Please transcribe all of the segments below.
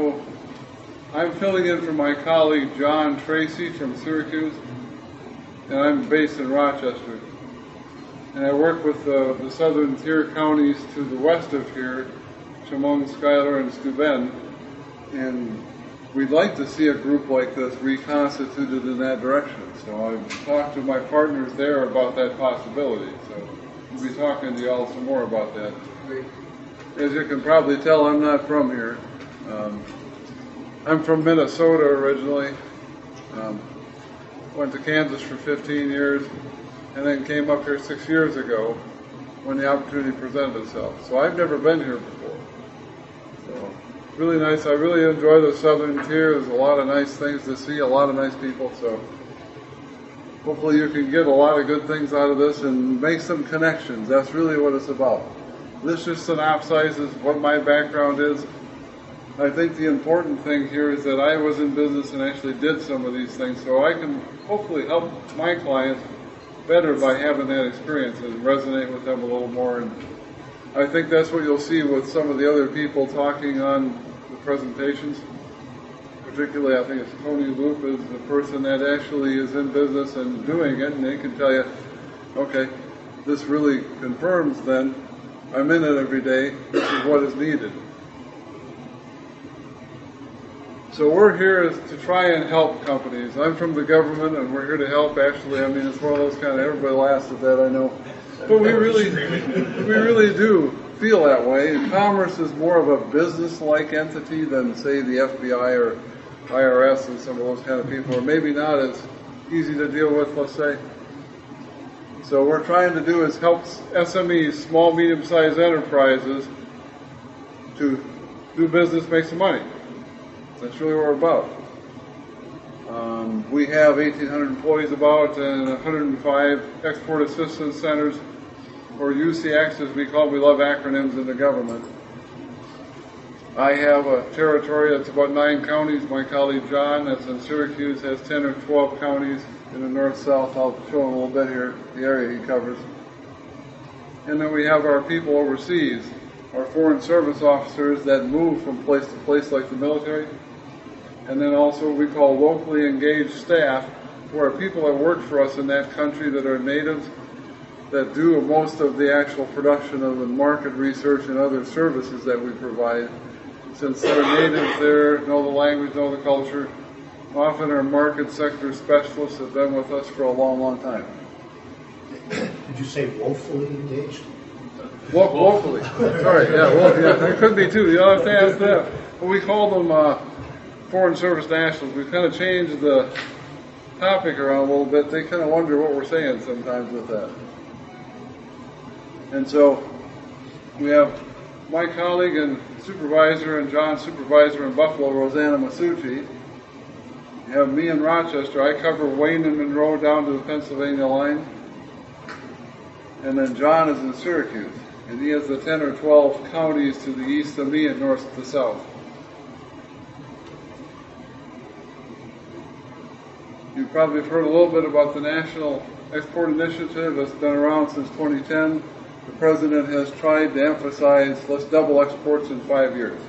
So I'm filling in for my colleague John Tracy from Syracuse, and I'm based in Rochester. And I work with the southern tier counties to the west of here, Chemung, Schuyler, and Steuben. And we'd like to see a group like this reconstituted in that direction. So I've talked to my partners there about that possibility. So we'll be talking to y'all some more about that. As you can probably tell, I'm not from here. I'm from Minnesota originally. Went to Kansas for 15 years, and then came up here 6 years ago when the opportunity presented itself. So I've never been here before. So really nice. I really enjoy the southern tier. There's a lot of nice things to see, a lot of nice people. So hopefully you can get a lot of good things out of this and make some connections. That's really what it's about. This just synopsizes what my background is. I think the important thing here is that I was in business and actually did some of these things, so I can hopefully help my clients better by having that experience and resonate with them a little more. And I think that's what you'll see with some of the other people talking on the presentations. Particularly, I think it's Tony Loop is the person that actually is in business and doing it, and they can tell you, okay, this really confirms then I'm in it every day, this is what is needed. So we're here to try and help companies. I'm from the government, and we're here to help. Actually, I mean, it's one of those kind of, everybody laughs at that, I know. But we really do feel that way. Commerce is more of a business-like entity than, say, the FBI or IRS and some of those kind of people, or maybe not as easy to deal with, let's say. So what we're trying to do is help SMEs, small, medium-sized enterprises, to do business, make some money. That's really what we're about. We have 1,800 employees about and 105 export assistance centers, or UCX as we call it. We love acronyms in the government. I have a territory that's about 9 counties. My colleague John, that's in Syracuse, has 10 or 12 counties in the north-south. I'll show him a little bit here, the area he covers. And then we have our people overseas, our foreign service officers that move from place to place like the military. And then also we call locally engaged staff, who are people that work for us in that country that are natives, that do most of the actual production of the market research and other services that we provide. Since they're natives there, know the language, know the culture, often are market sector specialists, have been with us for a long, long time. Did you say woefully engaged? Locally. Sorry, yeah, well, yeah, that could be too. You don't have to ask that. But we call them foreign service nationals. We've kind of changed the topic around a little bit. They kind of wonder what we're saying sometimes with that. And so we have my colleague and supervisor and John's supervisor in Buffalo, Rosanna Masucci. You have me in Rochester. I cover Wayne and Monroe down to the Pennsylvania line. And then John is in Syracuse. And he has the 10 or 12 counties to the east of me and north to the south. You probably have heard a little bit about the National Export Initiative that's been around since 2010. The President has tried to emphasize, let's double exports in 5 years.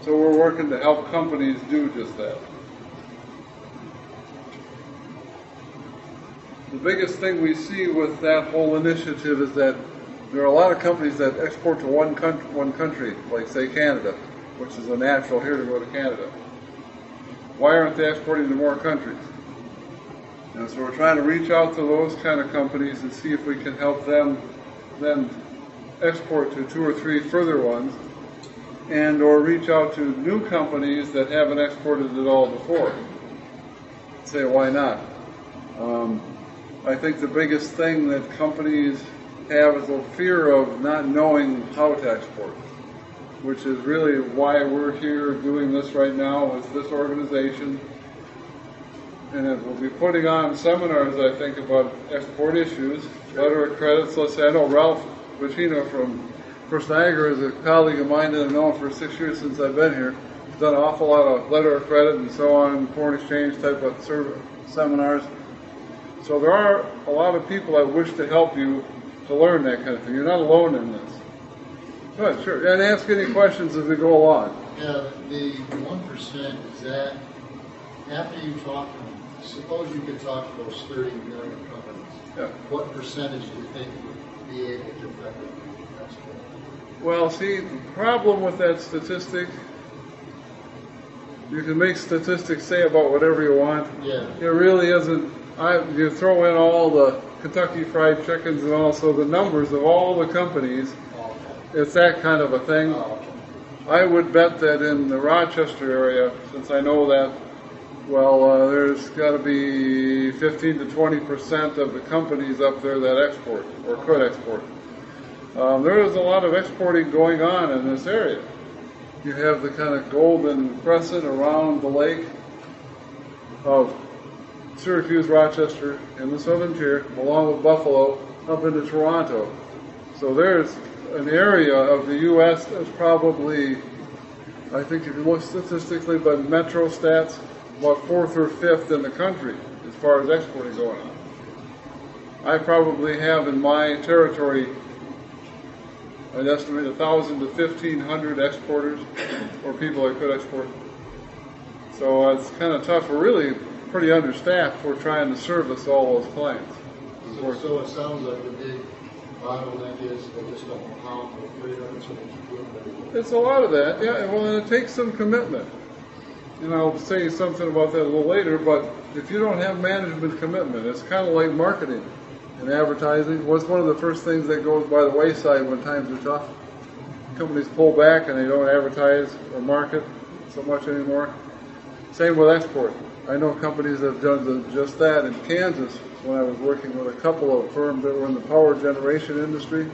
So we're working to help companies do just that. The biggest thing we see with that whole initiative is that there are a lot of companies that export to one country, like say Canada, which is a natural here to go to Canada. Why aren't they exporting to more countries? And so we're trying to reach out to those kind of companies and see if we can help them then export to 2 or 3 further ones, and or reach out to new companies that haven't exported at all before. Say, why not? I think the biggest thing that companies have is a fear of not knowing how to export, which is really why we're here doing this right now with this organization. And it will be putting on seminars, I think, about export issues, letter of credits. Let's say, I know Ralph Bacino from First Niagara is a colleague of mine that I've known for 6 years since I've been here. He's done an awful lot of letter of credit and so on, foreign exchange type of seminars. So there are a lot of people that wish to help you to learn that kind of thing. You're not alone in this. Good, sure. And ask any questions as we go along. Yeah, the 1%, is that after you talk to them, suppose you could talk to those 30 million companies, Yeah. what percentage do you think would be able to effectively export? Well, see, the problem with that statistic, you can make statistics say about whatever you want. Yeah. It really isn't. You throw in all the Kentucky Fried Chickens and also the numbers of all the companies. Oh, It's that kind of a thing. okay. I would bet that in the Rochester area, since I know that, well, there's got to be 15 to 20% of the companies up there that export or could export. There is a lot of exporting going on in this area. You have the kind of golden crescent around the lake of Syracuse, Rochester, in the southern tier, along with Buffalo, up into Toronto. So there's an area of the U.S. that's probably, I think if you look statistically by Metro Stats, about 4th or 5th in the country as far as exporting going on. I probably have in my territory, I'd estimate 1,000 to 1,500 exporters or people that could export. So it's kind of tough. We're really pretty understaffed. We're trying to service all those clients. So it sounds like the big bottleneck is they just don't know how to figure out so they keep doing it. It's a lot of that, yeah. Well, and it takes some commitment. And I'll say something about that a little later, but if you don't have management commitment, it's kind of like marketing and advertising. What's one of the first things that goes by the wayside when times are tough? Companies pull back and they don't advertise or market so much anymore. Same with export. I know companies that have done just that in Kansas when I was working with a couple of firms that were in the power generation industry.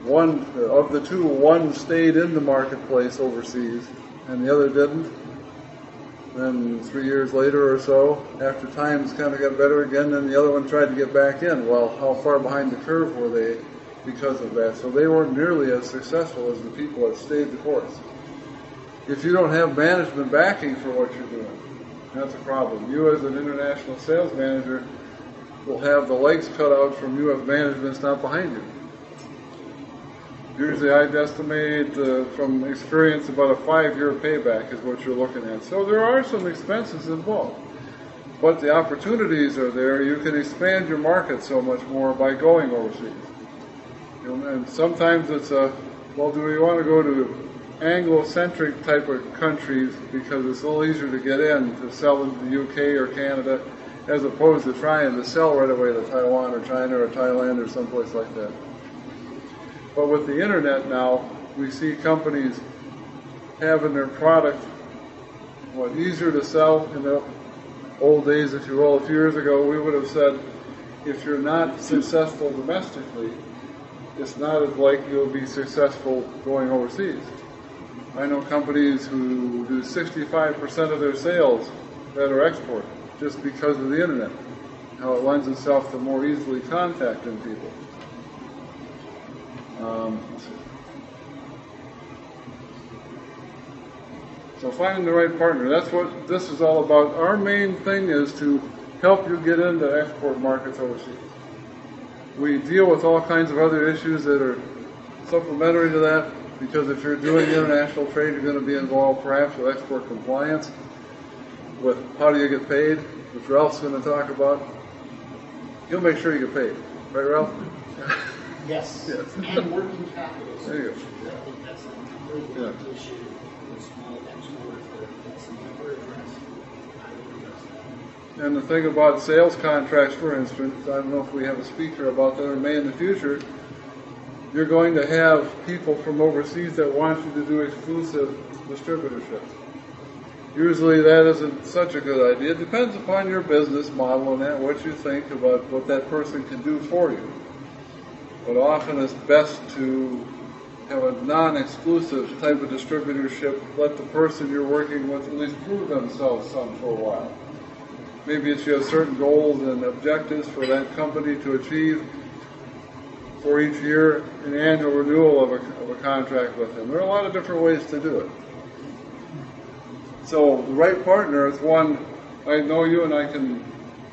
One of the two, one stayed in the marketplace overseas and the other didn't. Then 3 years later or so, after times kind of got better again, then the other one tried to get back in. Well, how far behind the curve were they because of that? So they weren't nearly as successful as the people that stayed the course. If you don't have management backing for what you're doing, that's a problem. You as an international sales manager will have the legs cut out from you if management's not behind you. Usually I'd estimate from experience about a 5-year payback is what you're looking at. So there are some expenses involved. But the opportunities are there. You can expand your market so much more by going overseas. And sometimes it's well, do we want to go to Anglo-centric type of countries because it's a little easier to get in to sell into the UK or Canada as opposed to trying to sell right away to Taiwan or China or Thailand or someplace like that. But with the internet now, we see companies having their product easier to sell. In the old days, if you will, a few years ago, we would have said, if you're not successful domestically, it's not as likely you'll be successful going overseas. I know companies who do 65% of their sales that are export just because of the internet, how it lends itself to more easily contacting people. So finding the right partner, that's what this is all about. Our main thing is to help you get into export markets overseas. We deal with all kinds of other issues that are supplementary to that, because if you're doing international trade, you're going to be involved perhaps with export compliance, with how do you get paid, which Ralph's going to talk about. You'll make sure you get paid. Right, Ralph? Yes. Yes. And working capital. There you go. I think that's a really big issue with small exporters that's never addressed. I would address that. And the thing about sales contracts, for instance, I don't know if we have a speaker about that or may in the future, you're going to have people from overseas that want you to do exclusive distributorships. Usually that isn't such a good idea. It depends upon your business model and that, what you think about what that person can do for you. But often it's best to have a non-exclusive type of distributorship. Let the person you're working with at least prove themselves some for a while. Maybe it's you have certain goals and objectives for that company to achieve for each year, an annual renewal of a contract with them. There are a lot of different ways to do it. So the right partner is one, I know you and I can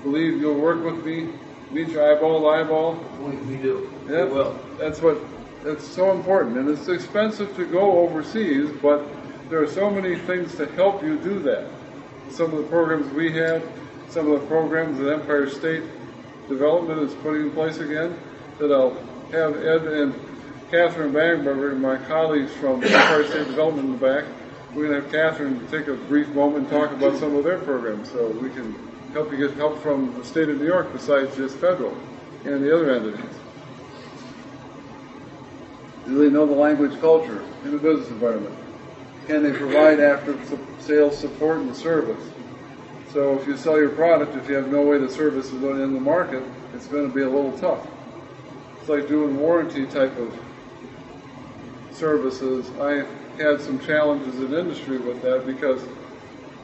believe you'll work with me, meet you eyeball to eyeball. We do. Yeah, We will. that's what It's so important, and it's expensive to go overseas, but there are so many things to help you do that. Some of the programs we have, some of the programs that Empire State Development is putting in place again, that I'll have Ed and Catherine Bagberger, my colleagues from Empire State Development in the back. We're going to have Catherine take a brief moment and talk about some of their programs so we can help you get help from the state of New York besides just federal and the other entities. Do they know the language culture in the business environment? Can they provide after sales support and service? So if you sell your product, if you have no way the service is in the market, it's going to be a little tough. It's like doing warranty type of services. I had some challenges in industry with that because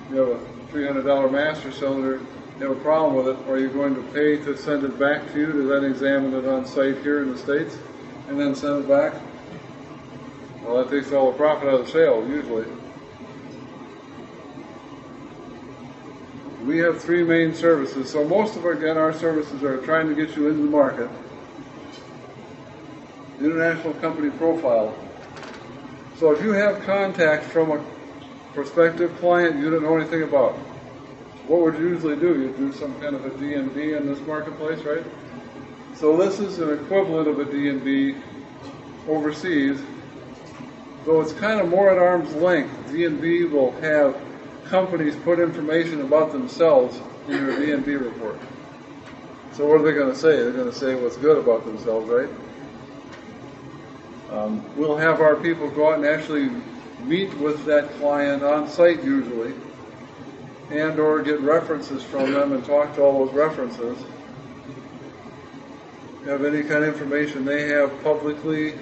you have a $300 master cylinder, you have a problem with it. Are you going to pay to send it back to you to then examine it on site here in the States and then send it back? Well, that takes all the profit out of the sale, usually. We have three main services. So most of, again, our services are trying to get you into the market. International company profile. So if you have contact from a prospective client you don't know anything about, what would you usually do? You'd do some kind of a D&B in this marketplace, right? So this is an equivalent of a D&B overseas, though it's kind of more at arm's length. D&B will have companies put information about themselves in your D&B report. So what are they going to say? They're going to say what's good about themselves, right? We'll have our people go out and actually meet with that client on site usually, and or get references from them and talk to all those references. Have any kind of information they have publicly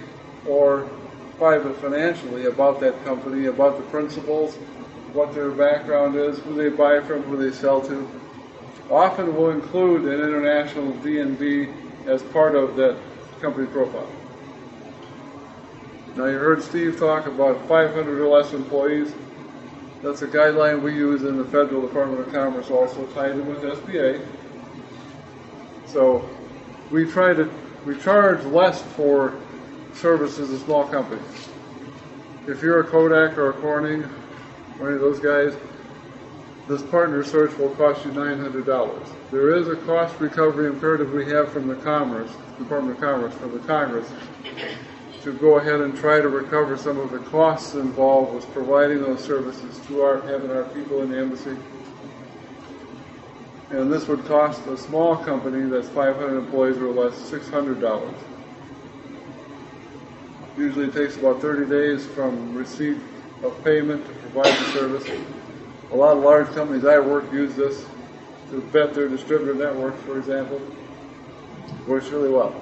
or private financially about that company, about the principals, what their background is, who they buy from, who they sell to. Often we'll include an international D&B as part of that company profile. Now you heard Steve talk about 500 or less employees. That's a guideline we use in the Federal Department of Commerce, also tied in with SBA. So we charge less for services of small companies. If you're a Kodak or a Corning or any of those guys, this partner search will cost you $900. There is a cost recovery imperative we have from the Department of Commerce, from the Congress, to go ahead and try to recover some of the costs involved with providing those services to having our people in the embassy. And this would cost a small company that's 500 employees or less $600. Usually it takes about 30 days from receipt of payment to provide the service. A lot of large companies I work use this to vet their distributor networks, for example. Works really well.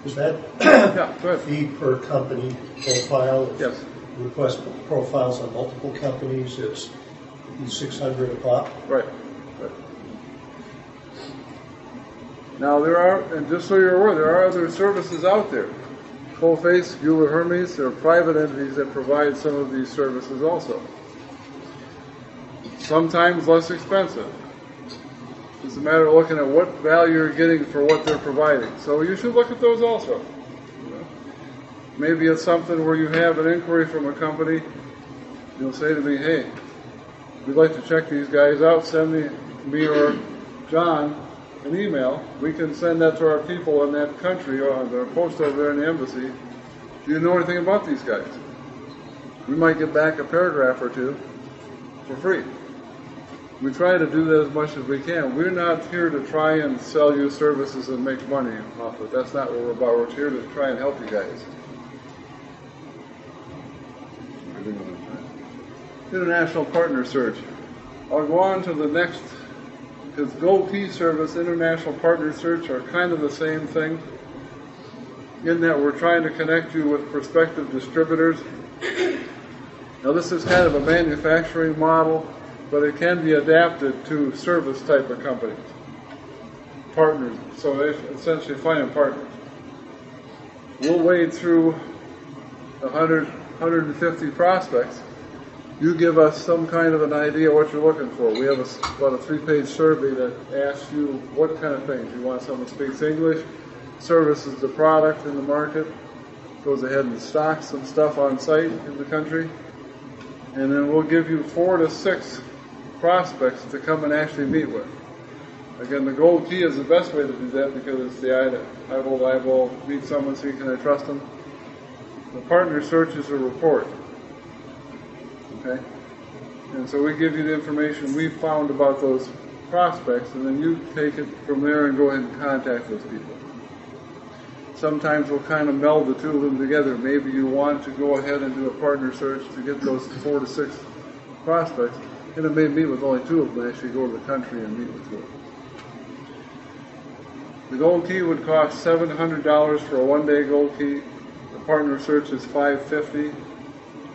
Is that Yeah, go ahead. fee per company profile? If Yes. you request profiles on multiple companies, it's $600 a pop? Right. Now there are, and just so you're aware, there are other services out there. Full Face, Euler Hermes, there are private entities that provide some of these services also. Sometimes less expensive. It's a matter of looking at what value you're getting for what they're providing. So you should look at those also. Maybe it's something where you have an inquiry from a company. You'll say to me, hey, we'd like to check these guys out. Send me or John an email. We can send that to our people in that country or their post over there in the embassy. Do you know anything about these guys? We might get back a paragraph or two for free. We try to do that as much as we can. We're not here to try and sell you services and make money off it. That's not what we're about. We're here to try and help you guys. International partner search. I'll go on to the next, because Gold Key Service, International Partner Search are kind of the same thing in that we're trying to connect you with prospective distributors. Now this is kind of a manufacturing model, but it can be adapted to service type of companies. Partners, so they essentially finding partners. We'll wade through 100, 150 prospects. You give us some kind of an idea what you're looking for. We have about a 3-page survey that asks you what kind of things. You want someone who speaks English, services the product in the market, goes ahead and stocks some stuff on site in the country, and then we'll give you 4 to 6 prospects to come and actually meet with. Again, the gold key is the best way to do that because it's the eyeball, meet someone, see can I trust them. The partner search is a report. Okay? And so we give you the information we found about those prospects, and then you take it from there and go ahead and contact those people. Sometimes we'll kind of meld the two of them together. Maybe you want to go ahead and do a partner search to get those 4 to 6 prospects, and it may meet with only 2 of them, actually go to the country and meet with 2 of them. The gold key would cost $700 for a one-day gold key. The partner search is $550.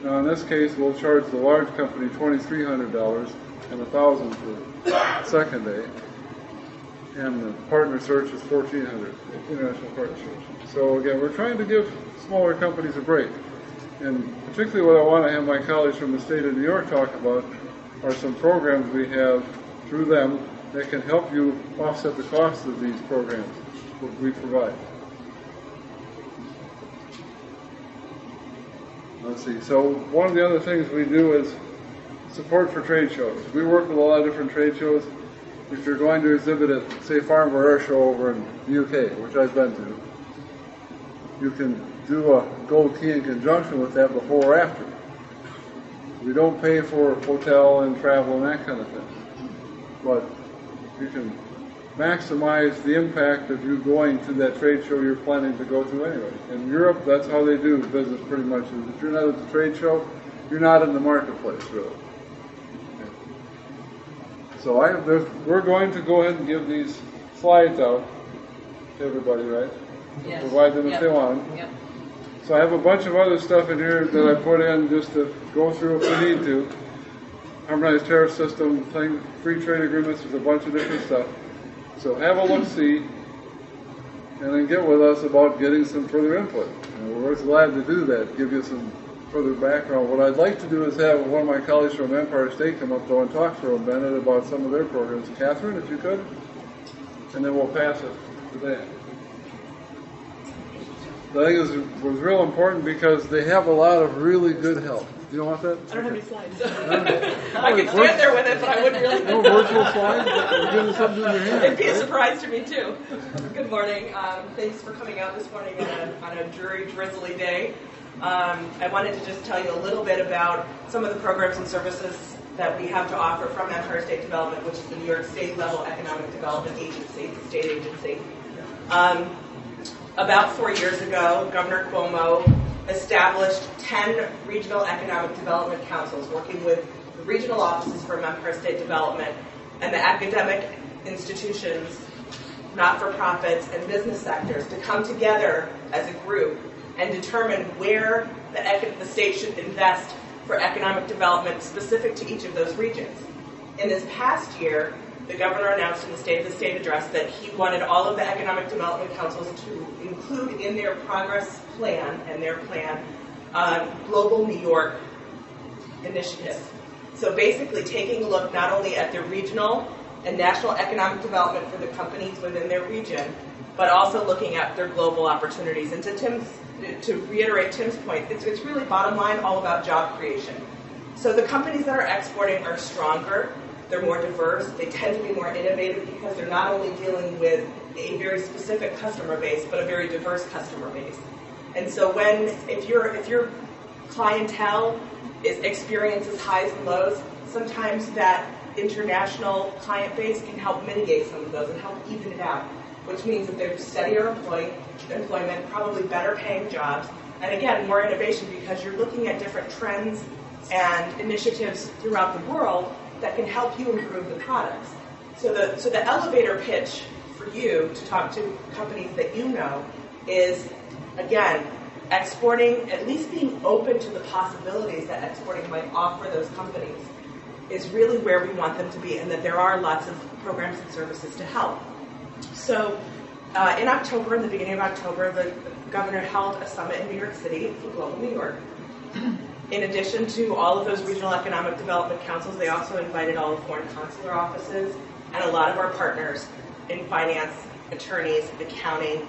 Now in this case, we'll charge the large company $2,300 and $1,000 for the second day. And the partner search is $1,400, international partner search. So again, we're trying to give smaller companies a break. And particularly what I want to have my colleagues from the state of New York talk about are some programs we have through them that can help you offset the cost of these programs that we provide. Let's see, so one of the other things we do is support for trade shows. We work with a lot of different trade shows. If you're going to exhibit at, say, Farnborough Air Show over in the UK, which I've been to, you can do a gold key in conjunction with that before or after. We don't pay for hotel and travel and that kind of thing. But you can maximize the impact of you going to that trade show you're planning to go to anyway. In Europe, that's how they do business pretty much. If you're not at the trade show, you're not in the marketplace, really. Okay. So we're going to go ahead and give these slides out to everybody, right? Yes. Provide them if they want them. Yep. So I have a bunch of other stuff in here that I put in just to go through if we need to. Harmonized tariff system, free trade agreements, there's a bunch of different stuff. So have a look-see, and then get with us about getting some further input. And we're glad to do that, give you some further background. What I'd like to do is have one of my colleagues from Empire State come up though and talk for a minute about some of their programs. Catherine, if you could, and then we'll pass it to Dan. I think it was real important because they have a lot of really good help. You don't want that? I don't have any slides. I could stand there with it, but I wouldn't really. No virtual slides? You're getting something in your hand. It'd be a surprise to me, too. Good morning. Thanks for coming out this morning on a dreary, drizzly day. I wanted to just tell you a little bit about some of the programs and services that we have to offer from Empire State Development, which is the New York State level economic development agency, the state agency. About 4 years ago, Governor Cuomo established 10 regional economic development councils working with the regional offices from Empire State Development and the academic institutions, not-for-profits, and business sectors to come together as a group and determine where the state should invest for economic development specific to each of those regions. In this past year, the governor announced in the State of the State address that he wanted all of the economic development councils to include in their progress plan and their plan Global New York initiative. So basically taking a look not only at their regional and national economic development for the companies within their region, but also looking at their global opportunities. And to reiterate Tim's point, it's really bottom line all about job creation. So the companies that are exporting are stronger. They're more diverse. They tend to be more innovative because they're not only dealing with a very specific customer base, but a very diverse customer base. And so if your clientele experiences highs and lows, sometimes that international client base can help mitigate some of those and help even it out, which means that there's steadier employment, probably better paying jobs, and again, more innovation because you're looking at different trends and initiatives throughout the world that can help you improve the products. So the elevator pitch for you to talk to companies that you know is, again, exporting, at least being open to the possibilities that exporting might offer those companies is really where we want them to be, and that there are lots of programs and services to help. So in October, in the beginning of October, the governor held a summit in New York City for Global New York. In addition to all of those regional economic development councils, they also invited all the foreign consular offices and a lot of our partners in finance, attorneys, accounting,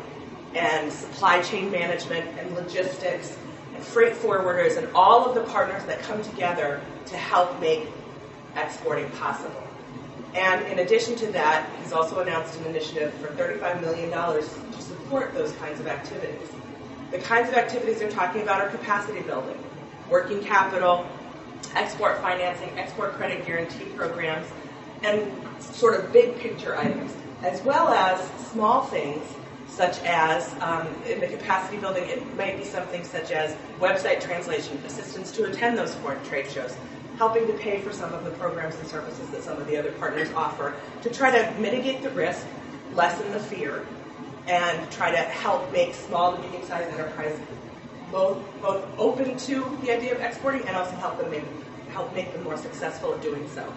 and supply chain management and logistics and freight forwarders and all of the partners that come together to help make exporting possible. And in addition to that, he's also announced an initiative for $35 million to support those kinds of activities. The kinds of activities they're talking about are capacity building, working capital, export financing, export credit guarantee programs, and sort of big picture items, as well as small things such as, in the capacity building, it might be something such as website translation, assistance to attend those foreign trade shows, helping to pay for some of the programs and services that some of the other partners offer to try to mitigate the risk, lessen the fear, and try to help make small to medium-sized enterprises both open to the idea of exporting and also help make them more successful at doing so.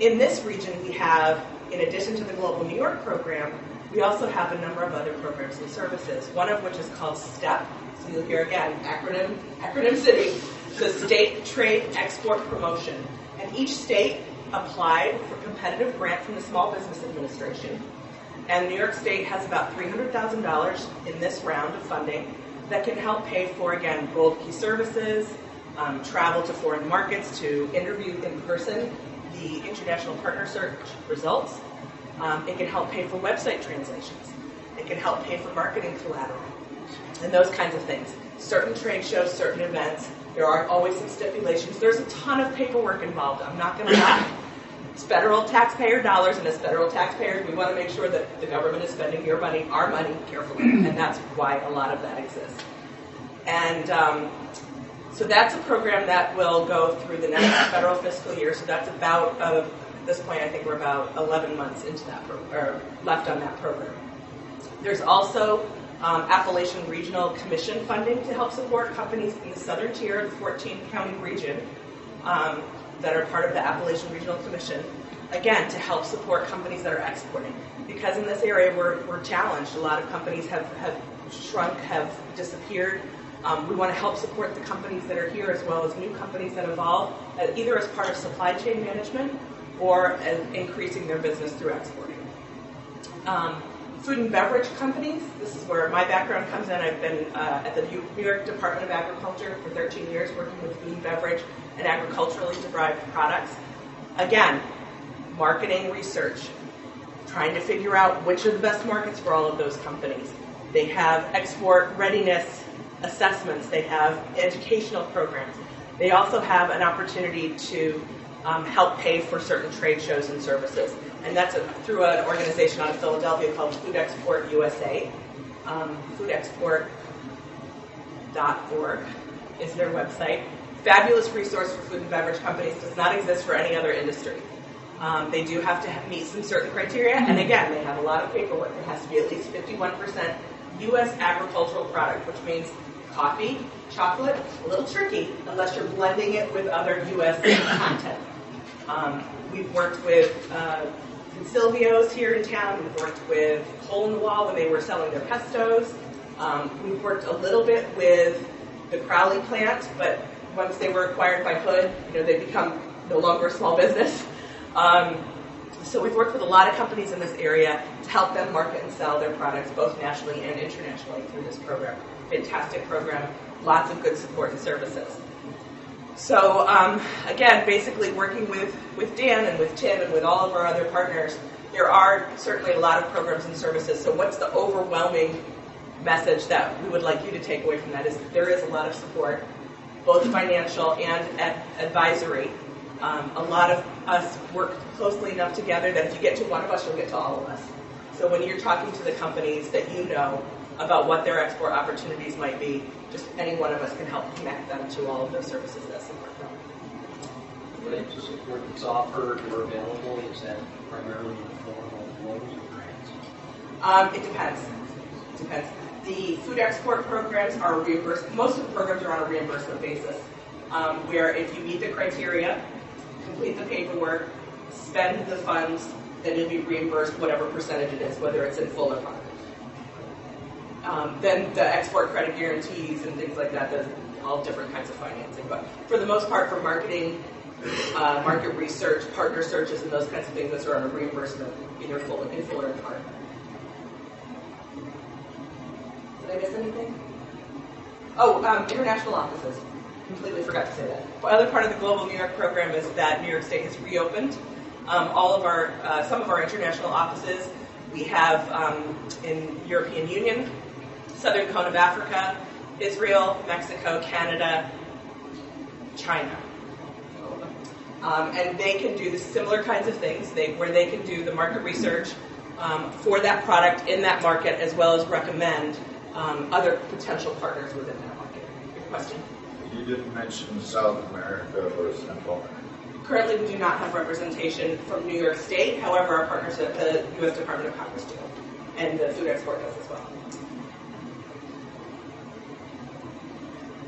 In this region, we have, in addition to the Global New York program, we also have a number of other programs and services, one of which is called STEP. So you'll hear again, acronym city, the State Trade Export Promotion. And each state applied for competitive grant from the Small Business Administration. And New York State has about $300,000 in this round of funding that can help pay for, again, gold key services, travel to foreign markets to interview in person the international partner search results. It can help pay for website translations. It can help pay for marketing collateral and those kinds of things. Certain trade shows, certain events, there are always some stipulations. There's a ton of paperwork involved. I'm not going to lie. It's federal taxpayer dollars, and as federal taxpayers, we want to make sure that the government is spending your money, our money, carefully, and that's why a lot of that exists. And so that's a program that will go through the next federal fiscal year. So that's about, at this point, I think we're about 11 months into that or left on that program. There's also Appalachian Regional Commission funding to help support companies in the southern tier of the 14-county region that are part of the Appalachian Regional Commission, again, to help support companies that are exporting. Because in this area, we're challenged. A lot of companies have shrunk, have disappeared. We want to help support the companies that are here as well as new companies that evolve, either as part of supply chain management or as increasing their business through exporting. Food and beverage companies, this is where my background comes in. I've been at the New York Department of Agriculture for 13 years working with food and beverage and agriculturally derived products. Again, marketing research, trying to figure out which are the best markets for all of those companies. They have export readiness assessments. They have educational programs. They also have an opportunity to help pay for certain trade shows and services. And that's through an organization out of Philadelphia called Food Export USA. Foodexport.org is their website. Fabulous resource for food and beverage companies. Does not exist for any other industry. They do have to meet some certain criteria. And again, they have a lot of paperwork. It has to be at least 51% U.S. agricultural product, which means coffee, chocolate, a little tricky unless you're blending it with other U.S. content. We've worked with Silvio's here in town. We've worked with Hole in the Wall when they were selling their pestos. We've worked a little bit with the Crowley plant, but once they were acquired by Hood, they become no longer a small business. So we've worked with a lot of companies in this area to help them market and sell their products both nationally and internationally through this program. Fantastic program, lots of good support and services. So again, basically working with Dan and with Tim and with all of our other partners, there are certainly a lot of programs and services. So what's the overwhelming message that we would like you to take away from that is that there is a lot of support, both financial and advisory. A lot of us work closely enough together that if you get to one of us, you'll get to all of us. So when you're talking to the companies that you know about what their export opportunities might be, just any one of us can help connect them to all of those services that support them. What types of support that's offered or available, is that primarily in the form of loans or grants? It depends. The food export programs are reimbursed. Most of the programs are on a reimbursement basis, where if you meet the criteria, complete the paperwork, spend the funds, then you'll be reimbursed whatever percentage it is, whether it's in full or part. Then the export credit guarantees and things like that, there's all different kinds of financing. But for the most part, for marketing, market research, partner searches, and those kinds of things, those are on a reimbursement, either in full or in part. Did I miss anything? Oh, international offices. Completely forgot to say that. The other part of the Global New York program is that New York State has reopened some of our international offices. We have in European Union, Southern Cone of Africa, Israel, Mexico, Canada, China. And they can do the similar kinds of things where they can do the market research for that product in that market, as well as recommend other potential partners within that market. Your question? You didn't mention South America or Central America. Currently, we do not have representation from New York State. However, our partners at the U.S. Department of Commerce do, and the Food Export does as well.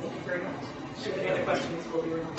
Thank you very much. If you have any other questions, we'll be around.